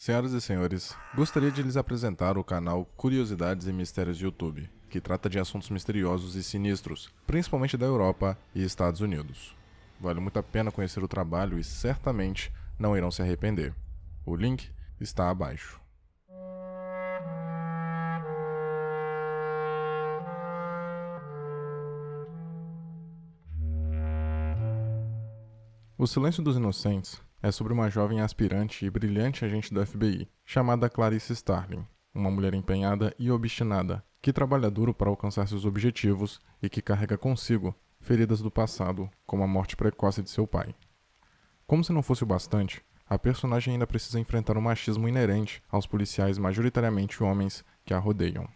Senhoras e senhores, gostaria de lhes apresentar o canal Curiosidades e Mistérios YouTube, que trata de assuntos misteriosos e sinistros, principalmente da Europa e Estados Unidos. Vale muito a pena conhecer o trabalho e certamente não irão se arrepender. O link está abaixo. O Silêncio dos Inocentes é sobre uma jovem aspirante e brilhante agente do FBI, chamada Clarice Starling, uma mulher empenhada e obstinada, que trabalha duro para alcançar seus objetivos e que carrega consigo feridas do passado, como a morte precoce de seu pai. Como se não fosse o bastante, a personagem ainda precisa enfrentar o machismo inerente aos policiais majoritariamente homens que a rodeiam.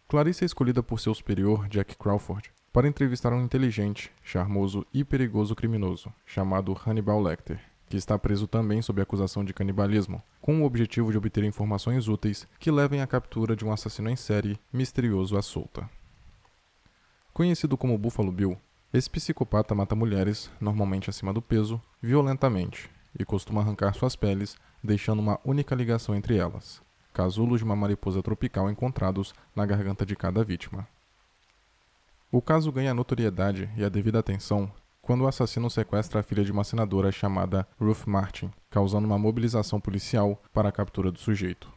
Clarice é escolhida por seu superior, Jack Crawford, para entrevistar um inteligente, charmoso e perigoso criminoso, chamado Hannibal Lecter, que está preso também sob acusação de canibalismo, com o objetivo de obter informações úteis que levem à captura de um assassino em série misterioso à solta. Conhecido como Buffalo Bill, esse psicopata mata mulheres, normalmente acima do peso, violentamente, e costuma arrancar suas peles, deixando uma única ligação entre elas: casulos de uma mariposa tropical encontrados na garganta de cada vítima. O caso ganha notoriedade e a devida atenção quando o assassino sequestra a filha de uma senadora chamada Ruth Martin, causando uma mobilização policial para a captura do sujeito.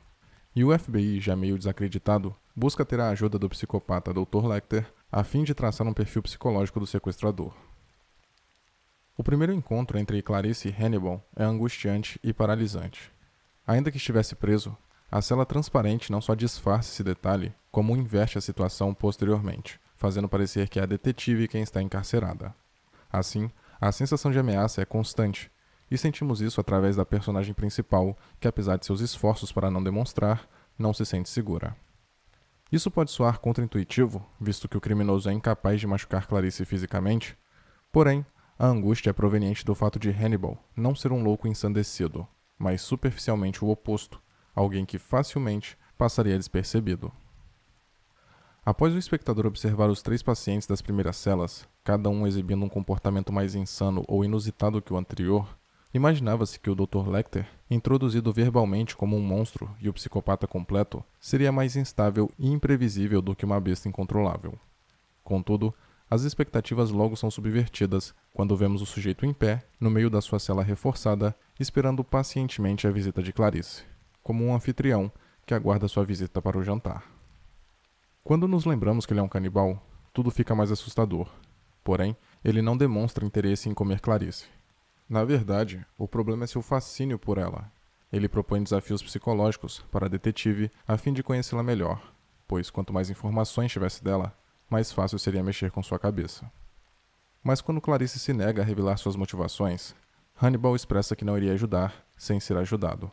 E o FBI, já meio desacreditado, busca ter a ajuda do psicopata Dr. Lecter a fim de traçar um perfil psicológico do sequestrador. O primeiro encontro entre Clarice e Hannibal é angustiante e paralisante. Ainda que estivesse preso, a cela transparente não só disfarça esse detalhe, como inverte a situação posteriormente, fazendo parecer que é a detetive quem está encarcerada. Assim, a sensação de ameaça é constante, e sentimos isso através da personagem principal, que apesar de seus esforços para não demonstrar, não se sente segura. Isso pode soar contraintuitivo, visto que o criminoso é incapaz de machucar Clarice fisicamente, porém, a angústia é proveniente do fato de Hannibal não ser um louco ensandecido, mas superficialmente o oposto, alguém que facilmente passaria despercebido. Após o espectador observar os 3 pacientes das primeiras celas, cada um exibindo um comportamento mais insano ou inusitado que o anterior, imaginava-se que o Dr. Lecter, introduzido verbalmente como um monstro e o psicopata completo, seria mais instável e imprevisível do que uma besta incontrolável. Contudo, as expectativas logo são subvertidas quando vemos o sujeito em pé, no meio da sua cela reforçada, esperando pacientemente a visita de Clarice, como um anfitrião que aguarda sua visita para o jantar. Quando nos lembramos que ele é um canibal, tudo fica mais assustador. Porém, ele não demonstra interesse em comer Clarice. Na verdade, o problema é seu fascínio por ela. Ele propõe desafios psicológicos para a detetive a fim de conhecê-la melhor, pois quanto mais informações tivesse dela, mais fácil seria mexer com sua cabeça. Mas quando Clarice se nega a revelar suas motivações, Hannibal expressa que não iria ajudar sem ser ajudado.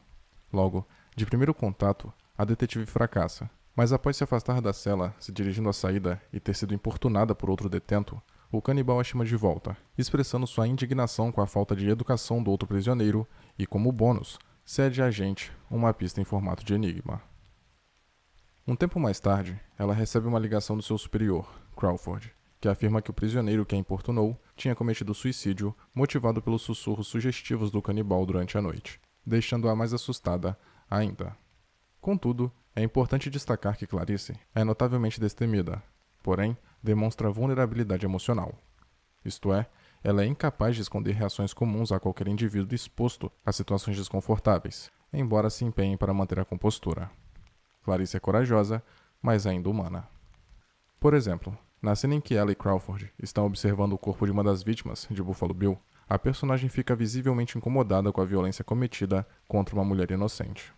Logo, de primeiro contato, a detetive fracassa, mas após se afastar da cela, se dirigindo à saída e ter sido importunada por outro detento, o canibal a chama de volta, expressando sua indignação com a falta de educação do outro prisioneiro e, como bônus, cede à agente uma pista em formato de enigma. Um tempo mais tarde, ela recebe uma ligação do seu superior, Crawford, que afirma que o prisioneiro que a importunou tinha cometido suicídio motivado pelos sussurros sugestivos do canibal durante a noite, deixando-a mais assustada ainda. Contudo, é importante destacar que Clarice é notavelmente destemida, porém, demonstra vulnerabilidade emocional. Isto é, ela é incapaz de esconder reações comuns a qualquer indivíduo exposto a situações desconfortáveis, embora se empenhe para manter a compostura. Clarice é corajosa, mas ainda humana. Por exemplo, na cena em que ela e Crawford estão observando o corpo de uma das vítimas de Buffalo Bill, a personagem fica visivelmente incomodada com a violência cometida contra uma mulher inocente.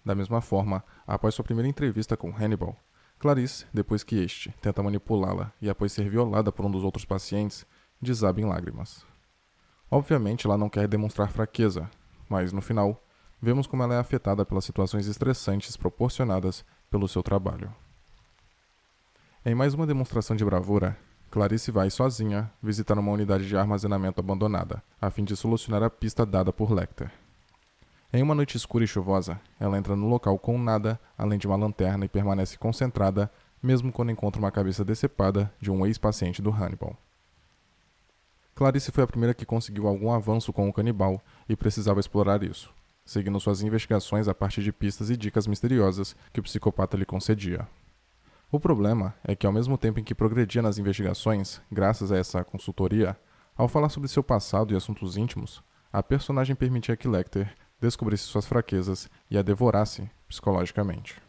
Da mesma forma, após sua primeira entrevista com Hannibal, Clarice, depois que este tenta manipulá-la e após ser violada por um dos outros pacientes, desaba em lágrimas. Obviamente, ela não quer demonstrar fraqueza, mas no final, vemos como ela é afetada pelas situações estressantes proporcionadas pelo seu trabalho. Em mais uma demonstração de bravura, Clarice vai sozinha visitar uma unidade de armazenamento abandonada, a fim de solucionar a pista dada por Lecter. Em uma noite escura e chuvosa, ela entra no local com nada além de uma lanterna e permanece concentrada, mesmo quando encontra uma cabeça decepada de um ex-paciente do Hannibal. Clarice foi a primeira que conseguiu algum avanço com o canibal e precisava explorar isso. seguindo suas investigações a partir de pistas e dicas misteriosas que o psicopata lhe concedia. O problema é que, ao mesmo tempo em que progredia nas investigações, graças a essa consultoria, ao falar sobre seu passado e assuntos íntimos, a personagem permitia que Lecter descobrisse suas fraquezas e a devorasse psicologicamente.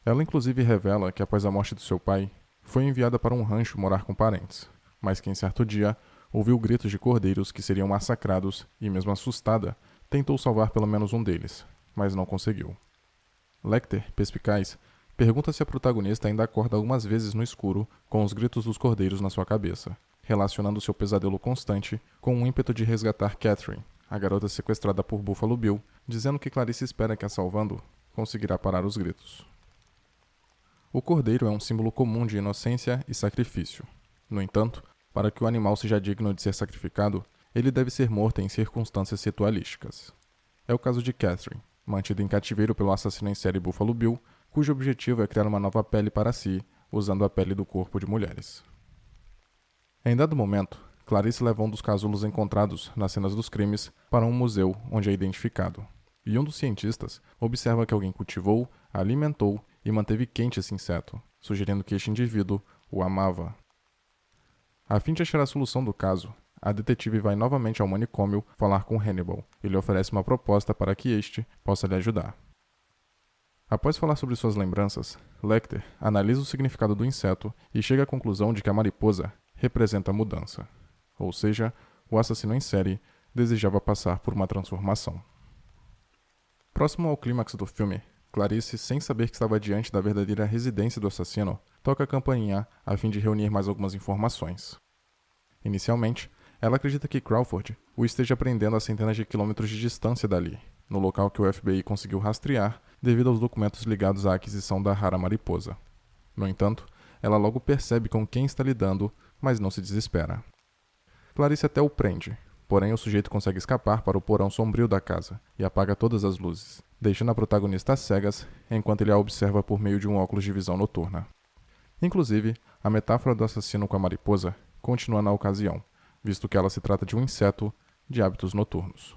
Ela inclusive revela que, após a morte do seu pai, foi enviada para um rancho morar com parentes, mas que em certo dia ouviu gritos de cordeiros que seriam massacrados e, mesmo assustada, tentou salvar pelo menos um deles, mas não conseguiu. Lecter, perspicaz, pergunta se a protagonista ainda acorda algumas vezes no escuro com os gritos dos cordeiros na sua cabeça, relacionando seu pesadelo constante com o ímpeto de resgatar Catherine, a garota sequestrada por Buffalo Bill, dizendo que Clarice espera que, a salvando, conseguirá parar os gritos. O cordeiro é um símbolo comum de inocência e sacrifício. No entanto, para que o animal seja digno de ser sacrificado, ele deve ser morto em circunstâncias ritualísticas. É o caso de Catherine, mantida em cativeiro pelo assassino em série Buffalo Bill, cujo objetivo é criar uma nova pele para si, usando a pele do corpo de mulheres. Em dado momento, Clarice leva um dos casulos encontrados nas cenas dos crimes para um museu onde é identificado, e um dos cientistas observa que alguém cultivou, alimentou e manteve quente esse inseto, sugerindo que este indivíduo o amava. A fim de achar a solução do caso, a detetive vai novamente ao manicômio falar com Hannibal e lhe oferece uma proposta para que este possa lhe ajudar. Após falar sobre suas lembranças, Lecter analisa o significado do inseto e chega à conclusão de que a mariposa representa a mudança. Ou seja, o assassino em série desejava passar por uma transformação. Próximo ao clímax do filme, Clarice, sem saber que estava diante da verdadeira residência do assassino, toca a campainha a fim de reunir mais algumas informações. Inicialmente, ela acredita que Crawford o esteja prendendo a centenas de quilômetros de distância dali, no local que o FBI conseguiu rastrear devido aos documentos ligados à aquisição da rara mariposa. No entanto, ela logo percebe com quem está lidando, mas não se desespera. Clarice até o prende, porém o sujeito consegue escapar para o porão sombrio da casa e apaga todas as luzes, deixando a protagonista às cegas enquanto ele a observa por meio de um óculos de visão noturna. Inclusive, a metáfora do assassino com a mariposa continua na ocasião, visto que ela se trata de um inseto de hábitos noturnos.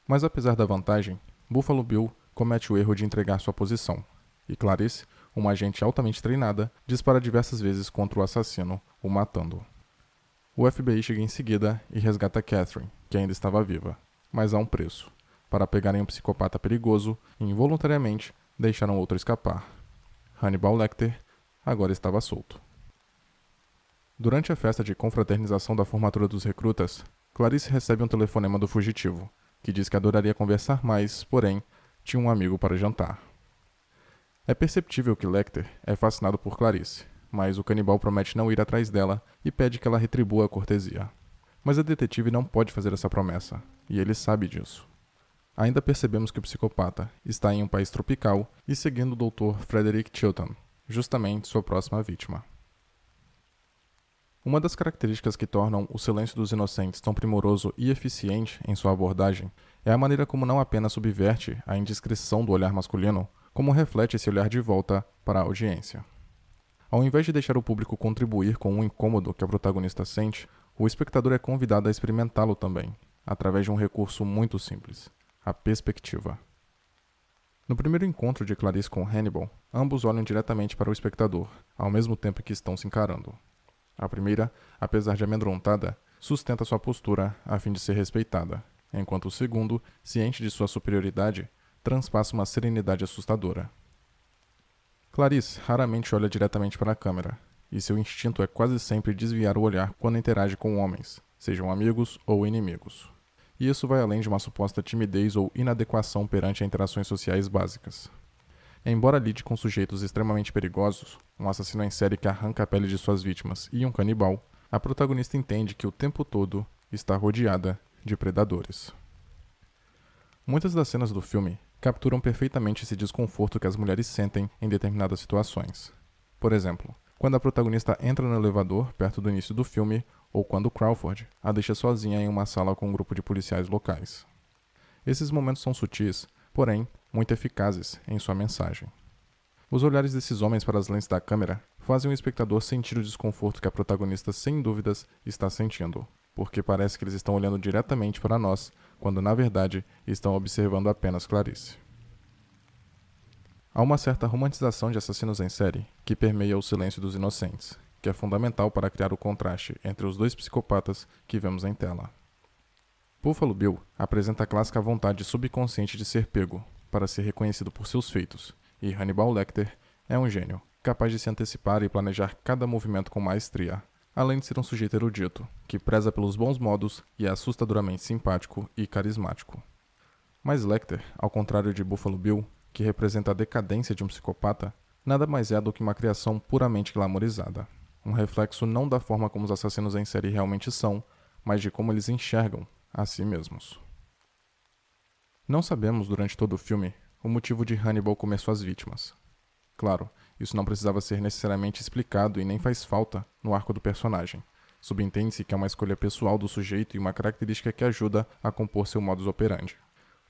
Mas apesar da vantagem, Buffalo Bill comete o erro de entregar sua posição, e Clarice, uma agente altamente treinada, dispara diversas vezes contra o assassino, o matando. O FBI chega em seguida e resgata Catherine, que ainda estava viva, mas há um preço. Para pegarem um psicopata perigoso e involuntariamente deixaram outro escapar. Hannibal Lecter agora estava solto. Durante a festa de confraternização da formatura dos recrutas, Clarice recebe um telefonema do fugitivo, que diz que adoraria conversar mais, porém, tinha um amigo para jantar. É perceptível que Lecter é fascinado por Clarice, mas o canibal promete não ir atrás dela e pede que ela retribua a cortesia. Mas a detetive não pode fazer essa promessa, e ele sabe disso. Ainda percebemos que o psicopata está em um país tropical e seguindo o Dr. Frederick Chilton, justamente sua próxima vítima. Uma das características que tornam O Silêncio dos Inocentes tão primoroso e eficiente em sua abordagem é a maneira como não apenas subverte a indiscrição do olhar masculino, como reflete esse olhar de volta para a audiência. Ao invés de deixar o público contribuir com o incômodo que a protagonista sente, o espectador é convidado a experimentá-lo também, através de um recurso muito simples: a perspectiva. No primeiro encontro de Clarice com Hannibal, ambos olham diretamente para o espectador, ao mesmo tempo que estão se encarando. A primeira, apesar de amedrontada, sustenta sua postura a fim de ser respeitada, enquanto o segundo, ciente de sua superioridade, transpassa uma serenidade assustadora. Clarice raramente olha diretamente para a câmera, e seu instinto é quase sempre desviar o olhar quando interage com homens, sejam amigos ou inimigos. E isso vai além de uma suposta timidez ou inadequação perante a interações sociais básicas. Embora lide com sujeitos extremamente perigosos, um assassino em série que arranca a pele de suas vítimas e um canibal, a protagonista entende que o tempo todo está rodeada de predadores. Muitas das cenas do filme capturam perfeitamente esse desconforto que as mulheres sentem em determinadas situações. Por exemplo, quando a protagonista entra no elevador perto do início do filme, ou quando Crawford a deixa sozinha em uma sala com um grupo de policiais locais. Esses momentos são sutis, porém muito eficazes em sua mensagem. Os olhares desses homens para as lentes da câmera fazem o espectador sentir o desconforto que a protagonista sem dúvidas está sentindo, porque parece que eles estão olhando diretamente para nós, quando na verdade estão observando apenas Clarice. Há uma certa romantização de assassinos em série que permeia o silêncio dos inocentes, que é fundamental para criar o contraste entre os dois psicopatas que vemos em tela. Buffalo Bill apresenta a clássica vontade subconsciente de ser pego, para ser reconhecido por seus feitos, e Hannibal Lecter é um gênio, capaz de se antecipar e planejar cada movimento com maestria, além de ser um sujeito erudito, que preza pelos bons modos e é assustadoramente simpático e carismático. Mas Lecter, ao contrário de Buffalo Bill, que representa a decadência de um psicopata, nada mais é do que uma criação puramente glamorizada, um reflexo não da forma como os assassinos em série realmente são, mas de como eles enxergam a si mesmos. Não sabemos durante todo o filme o motivo de Hannibal comer suas vítimas. Claro, isso não precisava ser necessariamente explicado e nem faz falta no arco do personagem. Subentende-se que é uma escolha pessoal do sujeito e uma característica que ajuda a compor seu modus operandi.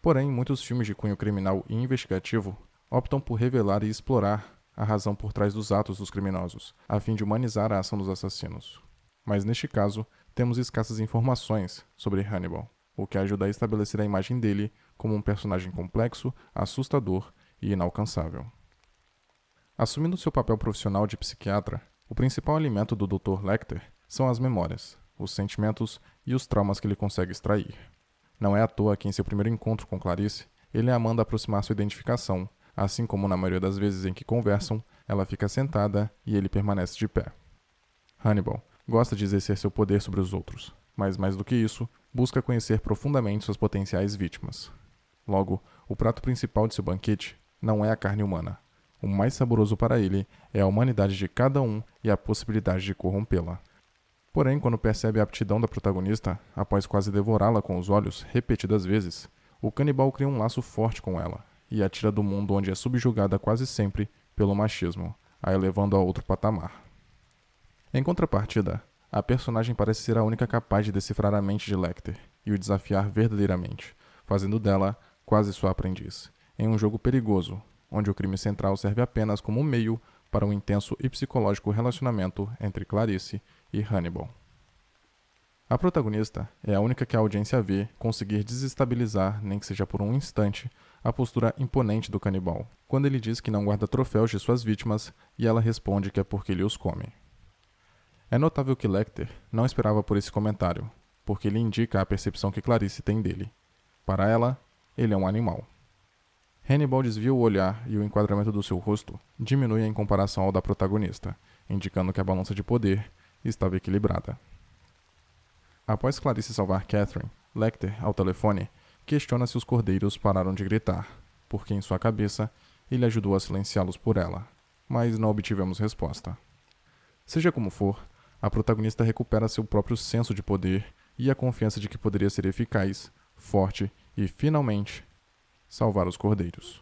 Porém, muitos filmes de cunho criminal e investigativo optam por revelar e explorar a razão por trás dos atos dos criminosos, a fim de humanizar a ação dos assassinos. Mas neste caso, temos escassas informações sobre Hannibal, o que ajuda a estabelecer a imagem dele como um personagem complexo, assustador e inalcançável. Assumindo seu papel profissional de psiquiatra, o principal alimento do Dr. Lecter são as memórias, os sentimentos e os traumas que ele consegue extrair. Não é à toa que em seu primeiro encontro com Clarice, ele a manda aproximar sua identificação, assim como na maioria das vezes em que conversam, ela fica sentada e ele permanece de pé. Hannibal gosta de exercer seu poder sobre os outros, mas mais do que isso, busca conhecer profundamente suas potenciais vítimas. Logo, o prato principal de seu banquete não é a carne humana. O mais saboroso para ele é a humanidade de cada um e a possibilidade de corrompê-la. Porém, quando percebe a aptidão da protagonista, após quase devorá-la com os olhos repetidas vezes, o canibal cria um laço forte com ela e a tira do mundo onde é subjugada quase sempre pelo machismo, a elevando a outro patamar. Em contrapartida, a personagem parece ser a única capaz de decifrar a mente de Lecter e o desafiar verdadeiramente, fazendo dela quase sua aprendiz, em um jogo perigoso, onde o crime central serve apenas como um meio para um intenso e psicológico relacionamento entre Clarice e Hannibal. A protagonista é a única que a audiência vê conseguir desestabilizar, nem que seja por um instante, a postura imponente do canibal, quando ele diz que não guarda troféus de suas vítimas e ela responde que é porque ele os come. É notável que Lecter não esperava por esse comentário, porque ele indica a percepção que Clarice tem dele. Para ela, ele é um animal. Hannibal desvia o olhar e o enquadramento do seu rosto diminui em comparação ao da protagonista, indicando que a balança de poder estava equilibrada. Após Clarice salvar Catherine, Lecter, ao telefone, questiona se os cordeiros pararam de gritar, porque em sua cabeça ele ajudou a silenciá-los por ela, mas não obtivemos resposta. Seja como for, a protagonista recupera seu próprio senso de poder e a confiança de que poderia ser eficaz, forte e, finalmente, salvar os cordeiros.